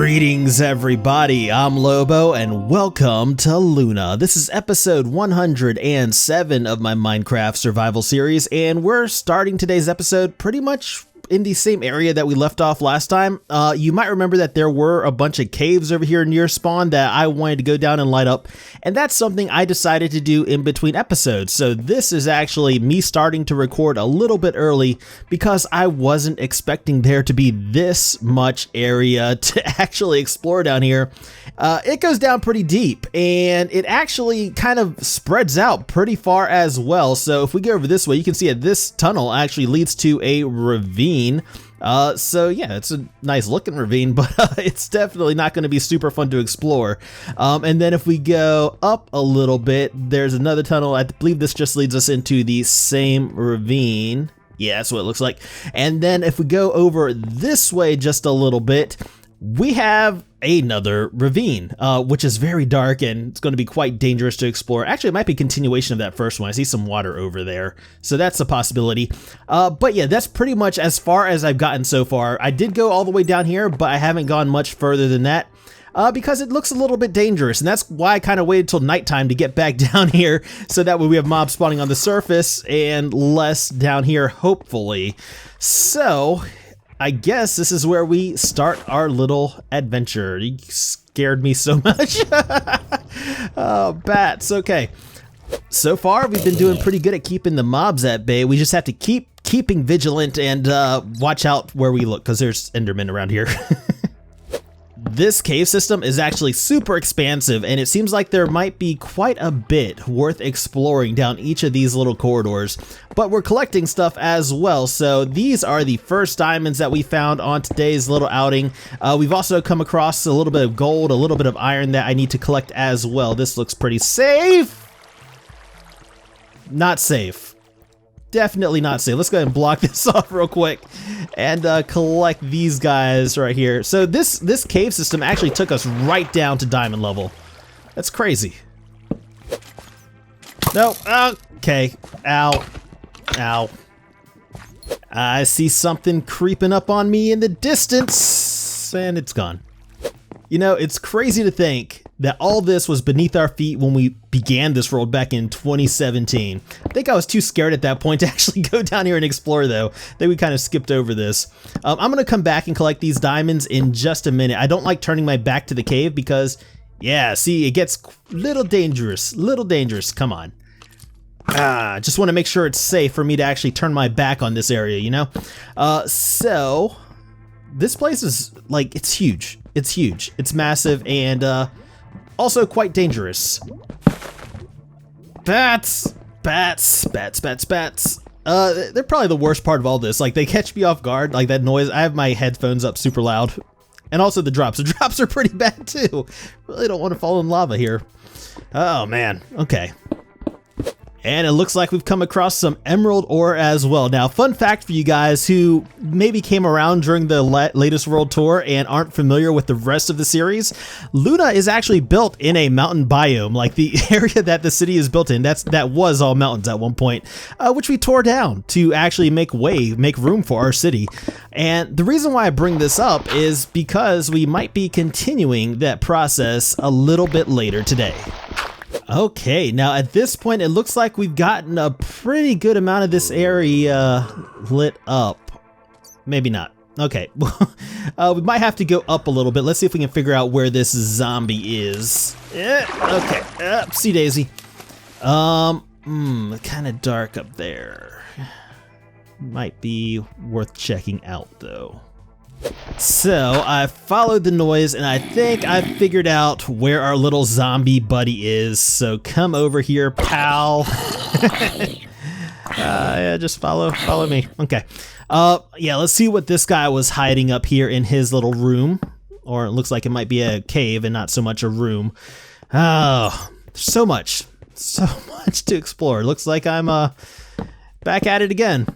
Greetings everybody, I'm Lobo and welcome to Luna. This is episode 107 of my Minecraft survival series, and we're starting today's episode pretty much in the same area that we left off last time. You might remember that there were a bunch of caves over here near spawn that I wanted to go down and light up, and that's something I decided to do in between episodes. So this is actually me starting to record a little bit early because I wasn't expecting there to be this much area to actually explore down here. It goes down pretty deep, and it actually kind of spreads out pretty far as well. So if we go over this way, you can see that this tunnel actually leads to a ravine. So yeah, it's a nice looking ravine, but it's definitely not going to be super fun to explore. And then if we go up a little bit, there's another tunnel. I believe this just leads us into the same ravine. Yeah, that's what it looks like. And then if we go over this way just a little bit, we have another ravine, which is very dark and it's going to be quite dangerous to explore. Actually, it might be a continuation of that first one. I see some water over there, so that's a possibility. But yeah, that's pretty much as far as I've gotten so far. I did go all the way down here, but I haven't gone much further than that. Because it looks a little bit dangerous, and that's why I kind of waited till nighttime to get back down here, so that way we have mobs spawning on the surface and less down here, hopefully. So I guess this is where we start our little adventure. You scared me so much. Oh, bats. Okay. So far, we've been doing pretty good at keeping the mobs at bay. We just have to keeping vigilant and watch out where we look, because there's Endermen around here. This cave system is actually super expansive, and it seems like there might be quite a bit worth exploring down each of these little corridors, but we're collecting stuff as well. So these are the first diamonds that we found on today's little outing. We've also come across a little bit of gold, a little bit of iron that I need to collect as well. This looks pretty safe. Not safe. Definitely not safe. Let's go ahead and block this off real quick and collect these guys right here. So this cave system actually took us right down to diamond level. That's crazy. No. Okay. Ow. Ow. I see something creeping up on me in the distance, and it's gone. You know, it's crazy to think that all this was beneath our feet when we began this world back in 2017. I think I was too scared at that point to actually go down here and explore, though. Then we kind of skipped over this. I'm going to come back and collect these diamonds in just a minute. I don't like turning my back to the cave because, yeah, see, it gets a little dangerous. Come on. Just want to make sure it's safe for me to actually turn my back on this area, you know? So this place is, like, it's huge. It's huge. It's massive and, also quite dangerous. Bats! Bats! Bats, bats, bats. They're probably the worst part of all this. Like, they catch me off guard, like that noise. I have my headphones up super loud. And also the drops. The drops are pretty bad too. Really don't want to fall in lava here. Oh man. Okay. And it looks like we've come across some emerald ore as well. Now, fun fact for you guys who maybe came around during the latest world tour and aren't familiar with the rest of the series, Luna is actually built in a mountain biome. Like the area that the city is built in, that was all mountains at one point, which we tore down to actually make room for our city. And the reason why I bring this up is because we might be continuing that process a little bit later today. Okay, now at this point it looks like we've gotten a pretty good amount of this area lit up. Maybe not. Okay, we might have to go up a little bit. Let's see if we can figure out where this zombie is. Okay, oopsie daisy. Kind of dark up there. Might be worth checking out though. So I followed the noise and I think I figured out where our little zombie buddy is. So come over here, pal. Yeah, just follow me. Okay. Yeah, let's see what this guy was hiding up here in his little room. Or it looks like it might be a cave and not so much a room. Oh, so much to explore. Looks like I'm back at it again.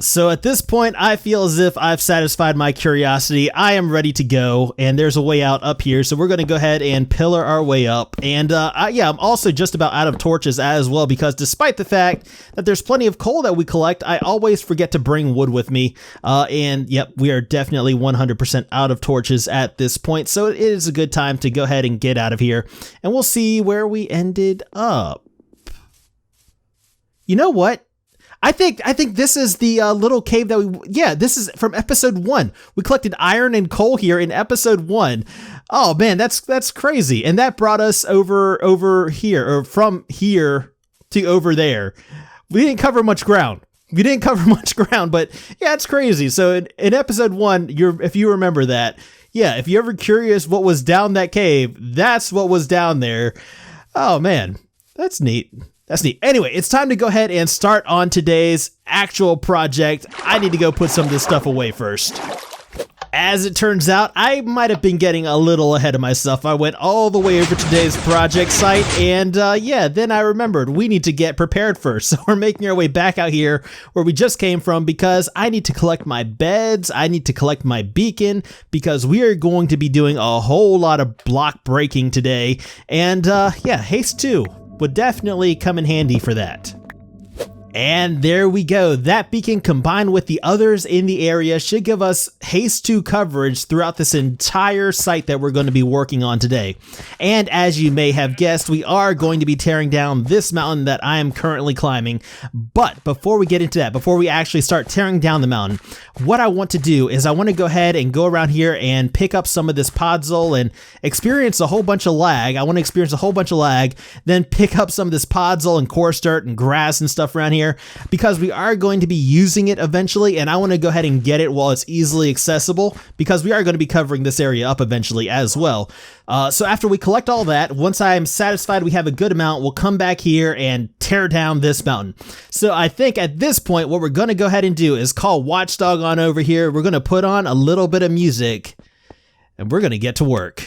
So at this point, I feel as if I've satisfied my curiosity. I am ready to go, and there's a way out up here. So we're going to go ahead and pillar our way up. And yeah, I'm also just about out of torches as well, because despite the fact that there's plenty of coal that we collect, I always forget to bring wood with me. And yep, we are definitely 100% out of torches at this point. So it is a good time to go ahead and get out of here. And we'll see where we ended up. You know what? I think this is the little cave that yeah, this is from episode 1. We collected iron and coal here in episode 1. Oh man, that's crazy. And that brought us over here, or from here to over there. We didn't cover much ground. But yeah, it's crazy. So in episode 1, if you remember that, yeah, if you're ever curious what was down that cave, that's what was down there. Oh man, that's neat. That's neat. Anyway, it's time to go ahead and start on today's actual project. I need to go put some of this stuff away first. As it turns out, I might have been getting a little ahead of myself. I went all the way over to today's project site, and yeah, then I remembered we need to get prepared first. So we're making our way back out here where we just came from, because I need to collect my beds, I need to collect my beacon, because we are going to be doing a whole lot of block breaking today. And yeah, haste 2 would definitely come in handy for that. And there we go. That beacon combined with the others in the area should give us haste 2 coverage throughout this entire site that we're going to be working on today. And as you may have guessed, we are going to be tearing down this mountain that I am currently climbing. But before we get into that, before we actually start tearing down the mountain, what I want to do is I want to go ahead and go around here and pick up some of this podzol and experience a whole bunch of lag. I want to experience a whole bunch of lag, then pick up some of this podzol and coarse dirt and grass and stuff around here, because we are going to be using it eventually, and I want to go ahead and get it while it's easily accessible, because we are going to be covering this area up eventually as well. So after we collect all that, once I'm satisfied we have a good amount, we'll come back here and tear down this mountain. So I think at this point what we're going to go ahead and do is call Watchdog on over here. We're going to put on a little bit of music, and we're going to get to work.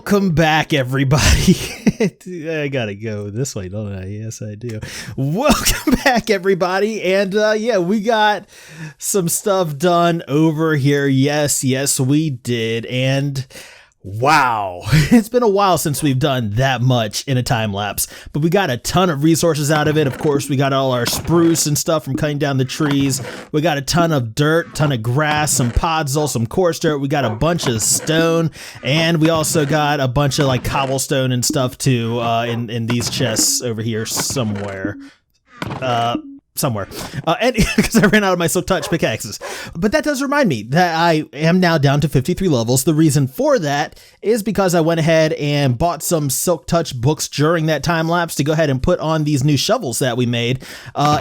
Welcome back, everybody. I gotta go this way, don't I? Yes, I do. Welcome back, everybody. And yeah, we got some stuff done over here. Yes, we did. And wow, it's been a while since we've done that much in a time lapse, but we got a ton of resources out of it. Of course, we got all our spruce and stuff from cutting down the trees. We got a ton of dirt, ton of grass, some podzol, some coarse dirt. We got a bunch of stone, and we also got a bunch of like cobblestone and stuff too in these chests over here somewhere. And because I ran out of my Silk Touch pickaxes. But that does remind me that I am now down to 53 levels. The reason for that is because I went ahead and bought some Silk Touch books during that time lapse to go ahead and put on these new shovels that we made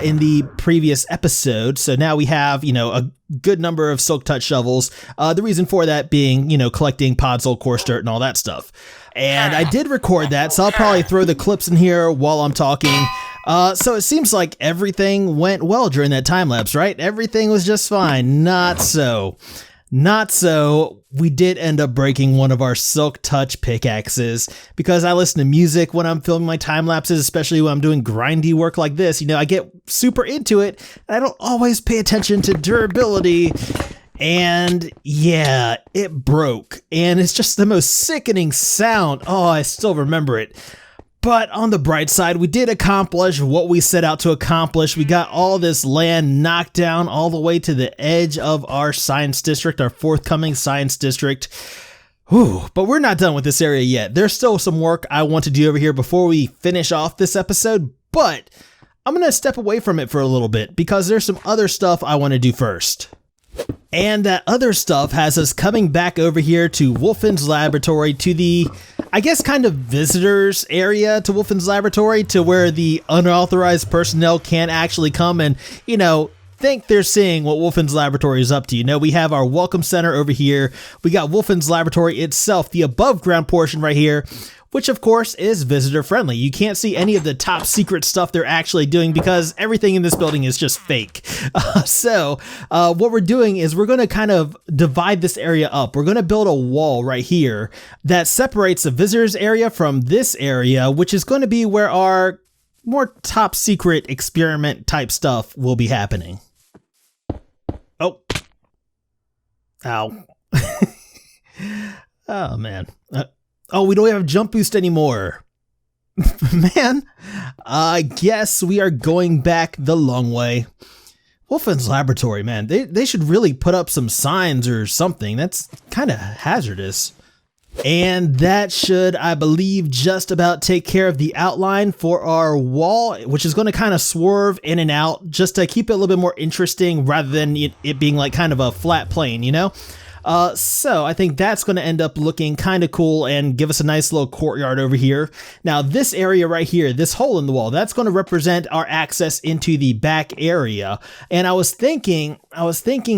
in the previous episode. So now we have, a good number of Silk Touch shovels. The reason for that being, collecting podzol, coarse dirt, and all that stuff. And I did record that, so I'll probably throw the clips in here while I'm talking. So it seems like everything went well during that time lapse, right? Everything was just fine. Not so. We did end up breaking one of our Silk Touch pickaxes because I listen to music when I'm filming my time lapses, especially when I'm doing grindy work like this. I get super into it and I don't always pay attention to durability. And yeah, it broke, and it's just the most sickening sound. Oh, I still remember it. But on the bright side, we did accomplish what we set out to accomplish. We got all this land knocked down all the way to the edge of our science district, our forthcoming science district. Whew, but we're not done with this area yet. There's still some work I want to do over here before we finish off this episode, but I'm going to step away from it for a little bit because there's some other stuff I want to do first. And that other stuff has us coming back over here to Wolfins Laboratory, to the, I guess, kind of visitors area to Wolfins Laboratory, to where the unauthorized personnel can't actually come and, think they're seeing what Wolfins Laboratory is up to. We have our welcome center over here. We got Wolfins Laboratory itself, the above ground portion right here, which of course is visitor friendly. You can't see any of the top secret stuff they're actually doing because everything in this building is just fake. So what we're doing is we're going to kind of divide this area up. We're going to build a wall right here that separates the visitors area from this area, which is going to be where our more top secret experiment type stuff will be happening. Oh. Ow. Oh, man. Oh, we don't have jump boost anymore. Man, I guess we are going back the long way. Wolfins Laboratory, man, they should really put up some signs or something. That's kind of hazardous. And that should, I believe, just about take care of the outline for our wall, which is going to kind of swerve in and out just to keep it a little bit more interesting rather than it being like kind of a flat plane, So I think that's going to end up looking kind of cool and give us a nice little courtyard over here. Now this area right here, this hole in the wall, that's going to represent our access into the back area. And I was thinking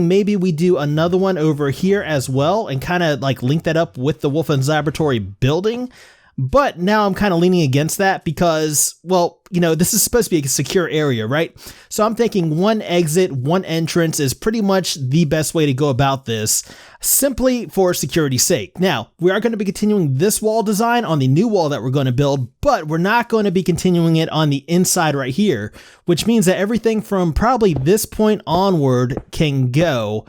maybe we do another one over here as well and kind of like link that up with the Wolfins Laboratory building. But now I'm kind of leaning against that because, well, this is supposed to be a secure area, right? So I'm thinking one exit, one entrance is pretty much the best way to go about this, simply for security's sake. Now, we are going to be continuing this wall design on the new wall that we're going to build, but we're not going to be continuing it on the inside right here, which means that everything from probably this point onward can go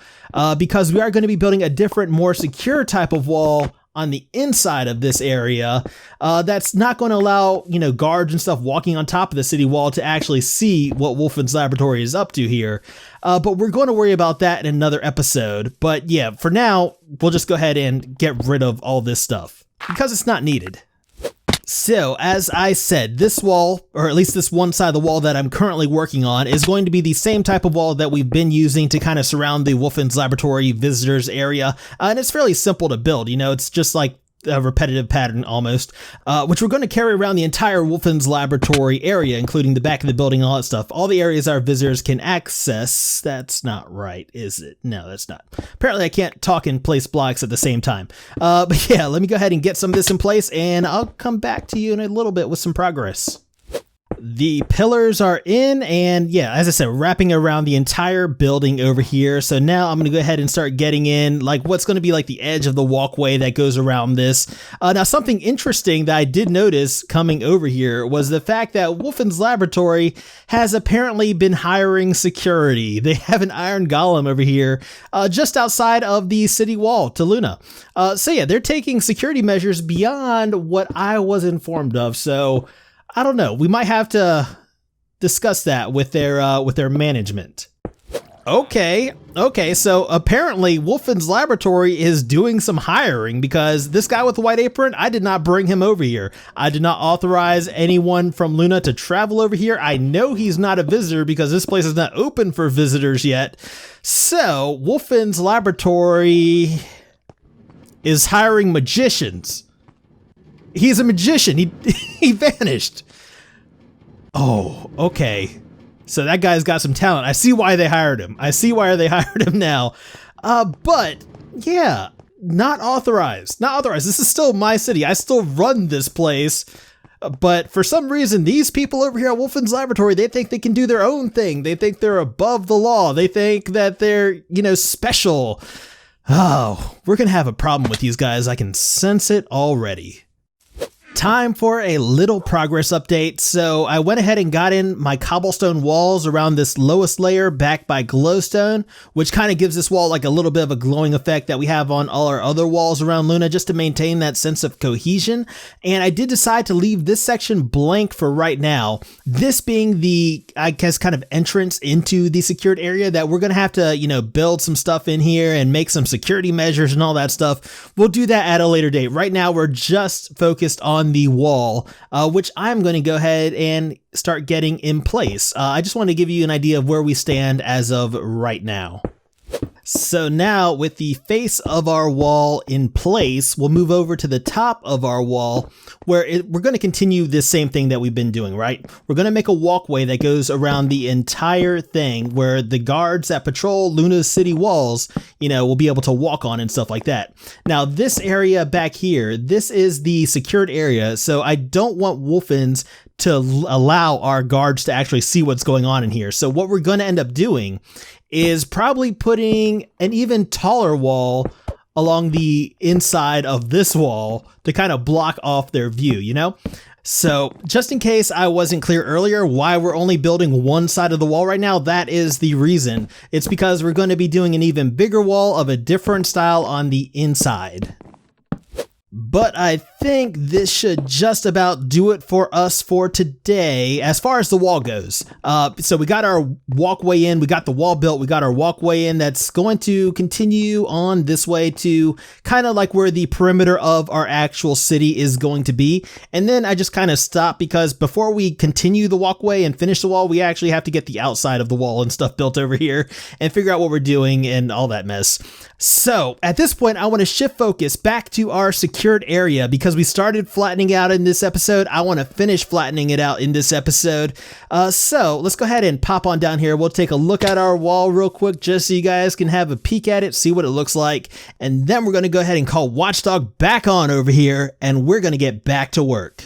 because we are going to be building a different, more secure type of wall on the inside of this area that's not going to allow, guards and stuff walking on top of the city wall to actually see what Wolfins Laboratory is up to here. But we're going to worry about that in another episode. But yeah, for now, we'll just go ahead and get rid of all this stuff because it's not needed. So, as I said, this wall, or at least this one side of the wall that I'm currently working on, is going to be the same type of wall that we've been using to kind of surround the Wolfins Laboratory visitors area. And it's fairly simple to build, it's just like a repetitive pattern almost, which we're going to carry around the entire Wolfins Laboratory area, including the back of the building and all that stuff. All the areas our visitors can access. That's not right, is it? No, that's not. Apparently I can't talk and place blocks at the same time. But yeah, let me go ahead and get some of this in place and I'll come back to you in a little bit with some progress. The pillars are in, and yeah, as I said, wrapping around the entire building over here. So now I'm going to go ahead and start getting in like what's going to be like the edge of the walkway that goes around this. Now, something interesting that I did notice coming over here was the fact that Wolfins Laboratory has apparently been hiring security. They have an iron golem over here just outside of the city wall to Luna. So yeah, they're taking security measures beyond what I was informed of. So I don't know. We might have to discuss that with their management. Okay. So apparently Wolfins Laboratory is doing some hiring because this guy with the white apron, I did not bring him over here. I did not authorize anyone from Luna to travel over here. I know he's not a visitor because this place is not open for visitors yet. So Wolfins Laboratory is hiring magicians. He's a magician. He vanished. Oh, okay. So that guy's got some talent. I see why they hired him. Now. But yeah, not authorized. This is still my city. I still run this place. But for some reason, these people over here at Wolfins Laboratory, they think they can do their own thing. They think they're above the law. They think that they're, special. Oh, we're going to have a problem with these guys. I can sense it already. Time for a little progress update. So I went ahead and got in my cobblestone walls around this lowest layer backed by glowstone, which kind of gives this wall like a little bit of a glowing effect that we have on all our other walls around Luna just to maintain that sense of cohesion. And I did decide to leave this section blank for right now. This being the, I guess, kind of entrance into the secured area that we're going to have to, build some stuff in here and make some security measures and all that stuff. We'll do that at a later date. Right now, we're just focused on the wall, which I'm going to go ahead and start getting in place. I just want to give you an idea of where we stand as of right now. So now with the face of our wall in place, we'll move over to the top of our wall where we're going to continue this same thing that we've been doing, right? We're going to make a walkway that goes around the entire thing where the guards that patrol Luna's city walls, will be able to walk on and stuff like that. Now, this area back here, this is the secured area. So I don't want Wolfins to allow our guards to actually see what's going on in here. So what we're going to end up doing is probably putting an even taller wall along the inside of this wall to kind of block off their view, So just in case I wasn't clear earlier why we're only building one side of the wall right now, that is the reason. It's because we're going to be doing an even bigger wall of a different style on the inside. But I think this should just about do it for us for today as far as the wall goes. So we got our walkway in, we got the wall built, we got our walkway in that's going to continue on this way to kind of like where the perimeter of our actual city is going to be. And then I just kind of stopped because before we continue the walkway and finish the wall, we actually have to get the outside of the wall and stuff built over here and figure out what we're doing and all that mess. So at this point, I want to shift focus back to our secured area because we started flattening out in this episode. I want to finish flattening it out in this episode. So let's go ahead and pop on down here. We'll take a look at our wall real quick just so you guys can have a peek at it, see what it looks like. And then we're going to go ahead and call Watchdog back on over here and we're going to get back to work.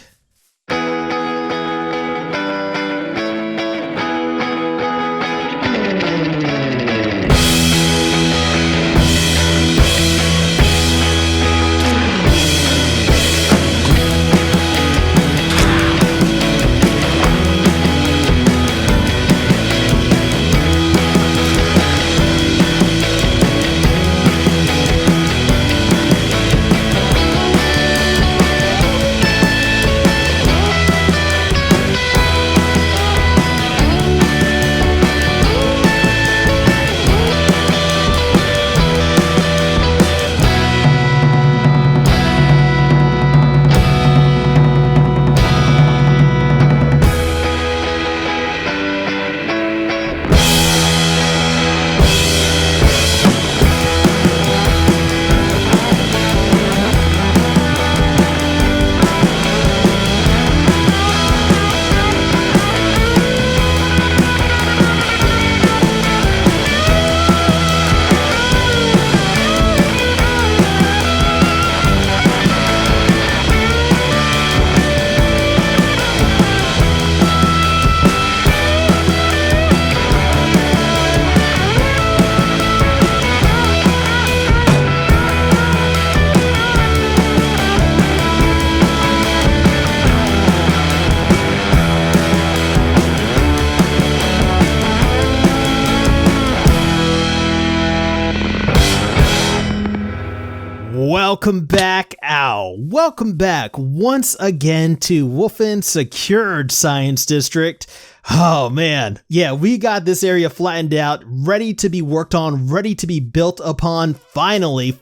Welcome back, welcome back once again to Wolfins Secured Science District. Oh man, yeah, we got this area flattened out, ready to be worked on, ready to be built upon, finally.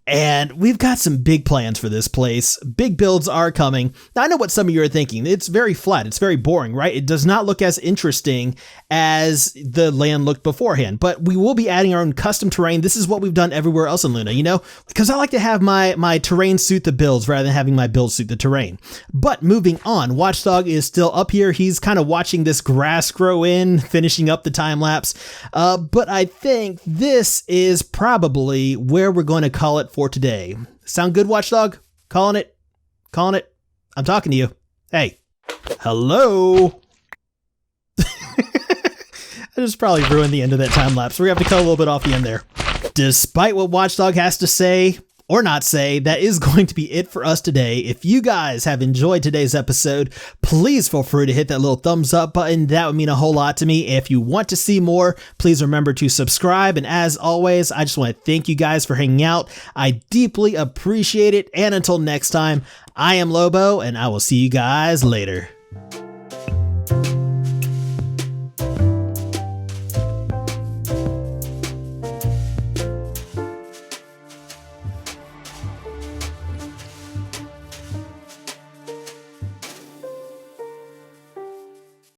And we've got some big plans for this place. Big builds are coming. Now, I know what some of you are thinking. It's very flat. It's very boring, right? It does not look as interesting as the land looked beforehand, but we will be adding our own custom terrain. This is what we've done everywhere else in Luna, you know, because I like to have my terrain suit the builds rather than having my build suit the terrain. But moving on, Watchdog is still up here. He's kind of watching this grass grow in, finishing up the time lapse. But I think this is probably where we're going to call it for today. Sound good, Watchdog? Calling it. I'm talking to you. Hey. Hello. I just probably ruined the end of that time lapse. We're gonna have to cut a little bit off the end there. Despite what Watchdog has to say, or not say, that is going to be it for us today. If you guys have enjoyed today's episode, please feel free to hit that little thumbs up button. That would mean a whole lot to me. If you want to see more, please remember to subscribe. And as always, I just want to thank you guys for hanging out. I deeply appreciate it. And until next time, I am Lobo, and I will see you guys later.